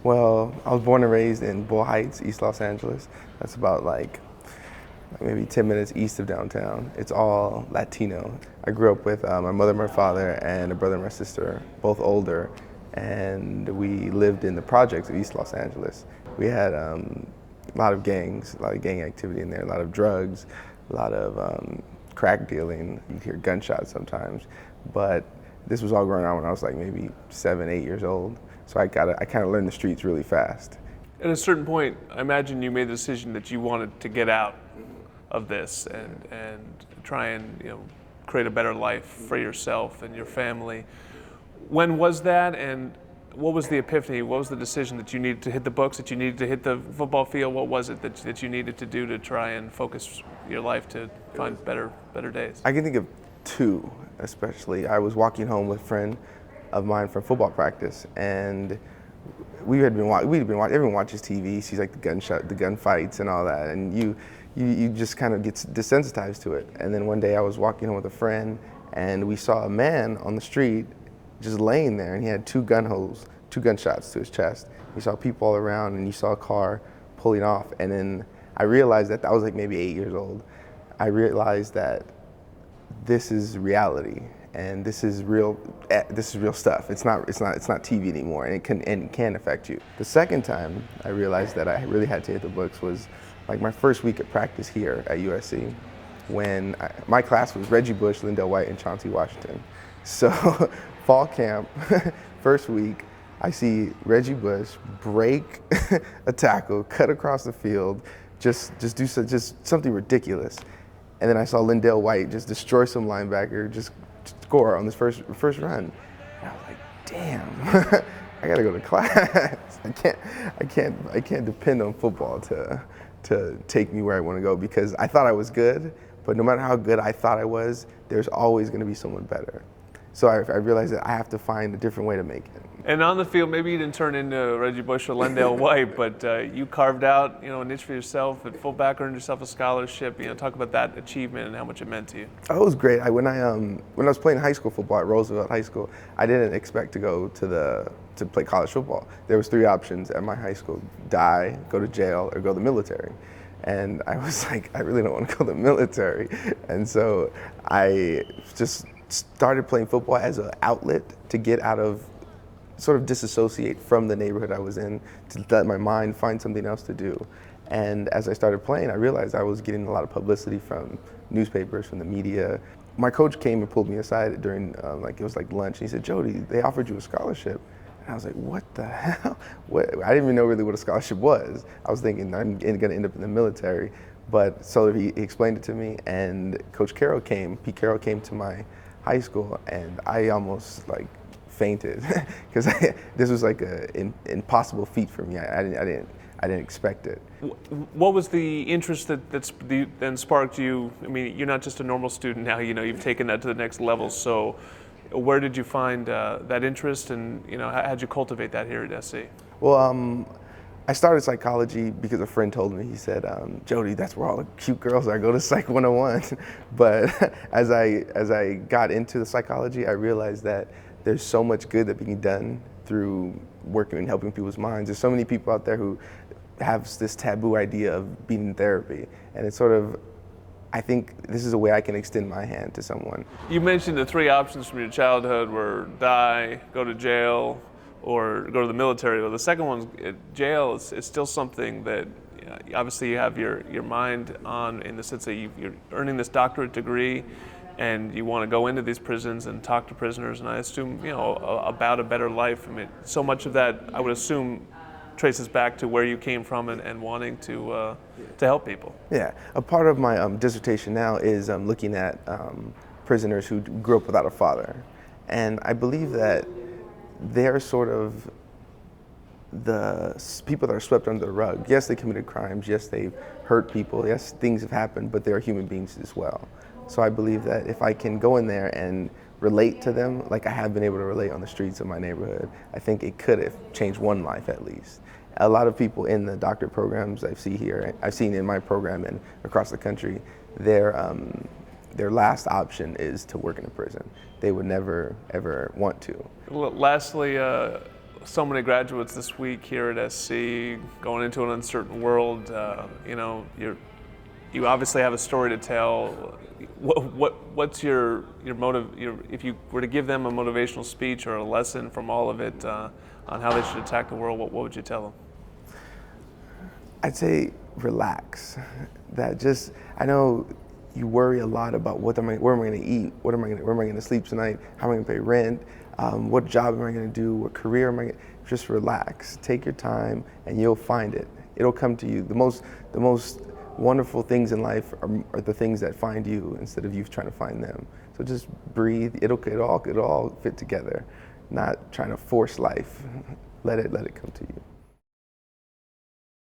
Well, I was born and raised in Bull Heights, East Los Angeles. That's about like maybe 10 minutes east of downtown. It's all Latino. I grew up with my mother and my father and a brother and my sister, both older, and we lived in the projects of East Los Angeles. We had a lot of gangs, a lot of gang activity in there, a lot of drugs, a lot of crack dealing. You'd hear gunshots sometimes, but this was all going on when I was like maybe 7, 8 years old. So I kind of learned the streets really fast. At a certain point, I imagine you made the decision that you wanted to get out of this and try and create a better life for yourself and your family. When was that, and what was the epiphany? What was the decision that you needed to hit the books, that you needed to hit the football field? What was it that you needed to do to try and focus your life to find better days? I can think of two, especially. I was walking home with a friend of mine from football practice, and we'd been watching. Everyone watches TV, sees like the gunfights and all that, and you just kind of get desensitized to it. And then one day I was walking home with a friend, and we saw a man on the street just laying there, and he had two gunshots to his chest. You saw people all around, and you saw a car pulling off. And then I realized that I was like maybe 8 years old. I realized that this is reality, and this is real. This is real stuff. It's not TV anymore, and it can affect you. The second time I realized that I really had to hit the books was like my first week at practice here at USC, when my class was Reggie Bush, Lindell White, and Chauncey Washington. So fall camp, first week, I see Reggie Bush break a tackle, cut across the field, just something ridiculous. And then I saw Lindell White just destroy some linebacker, just score on this first run. And I was like, damn, I gotta go to class. I can't depend on football to take me where I want to go, because I thought I was good, but no matter how good I thought I was, there's always going to be someone better. So I realized that I have to find a different way to make it. And on the field, maybe you didn't turn into Reggie Bush or Lindell White, but you carved out a niche for yourself at fullback, earned yourself a scholarship. Talk about that achievement and how much it meant to you. Oh, it was great. When I was playing high school football at Roosevelt High School, I didn't expect to go to play college football. There was 3 options at my high school: die, go to jail, or go to the military. And I was like, I really don't want to go to the military. And so I just started playing football as an outlet to get out of, sort of disassociate from the neighborhood I was in, to let my mind find something else to do. And as I started playing, I realized I was getting a lot of publicity from newspapers, from the media. My coach came and pulled me aside during, it was like lunch, and he said, Jody, they offered you a scholarship. And I was like, what the hell? I didn't even know really what a scholarship was. I was thinking I'm gonna end up in the military. But so he explained it to me, and Pete Carroll came to my high school, and I almost like fainted because this was like an impossible feat for me. I didn't expect it. What was the interest that then sparked you? I mean, you're not just a normal student now. You've taken that to the next level. So, where did you find that interest, and how did you cultivate that here at SC? Well, I started psychology because a friend told me. He said, Jody, that's where all the cute girls are. Go to Psych 101. But as I got into the psychology, I realized that there's so much good that being done through working and helping people's minds. There's so many people out there who have this taboo idea of being in therapy. And it's sort of, I think this is a way I can extend my hand to someone. You mentioned the 3 options from your childhood were die, go to jail, or go to the military. Well, the second one, jail, is still something that obviously you have your mind on, in the sense that you're earning this doctorate degree, and you want to go into these prisons and talk to prisoners, and I assume about a better life. I mean, so much of that, I would assume, traces back to where you came from and wanting to help people. Yeah, a part of my dissertation now is looking at prisoners who grew up without a father, and I believe that they're sort of the people that are swept under the rug. Yes, they committed crimes. Yes, they've hurt people. Yes, things have happened, but they're human beings as well. So I believe that if I can go in there and relate to them like I have been able to relate on the streets of my neighborhood, I think it could have changed one life at least. A lot of people in the doctorate programs I've seen in my program and across the country, their last option is to work in a prison. They would never, ever want to. Lastly, so many graduates this week here at SC going into an uncertain world. You obviously have a story to tell. What's your motive? If you were to give them a motivational speech or a lesson from all of it on how they should attack the world, what would you tell them? I'd say relax. I know you worry a lot about where am I going to eat, where am I going to sleep tonight, how am I going to pay rent, what job am I going to do, what career am I going to, just relax. Take your time and you'll find it. It'll come to you. The most wonderful things in life are the things that find you instead of you trying to find them. So just breathe. It'll all fit together. Not trying to force life. Let it come to you.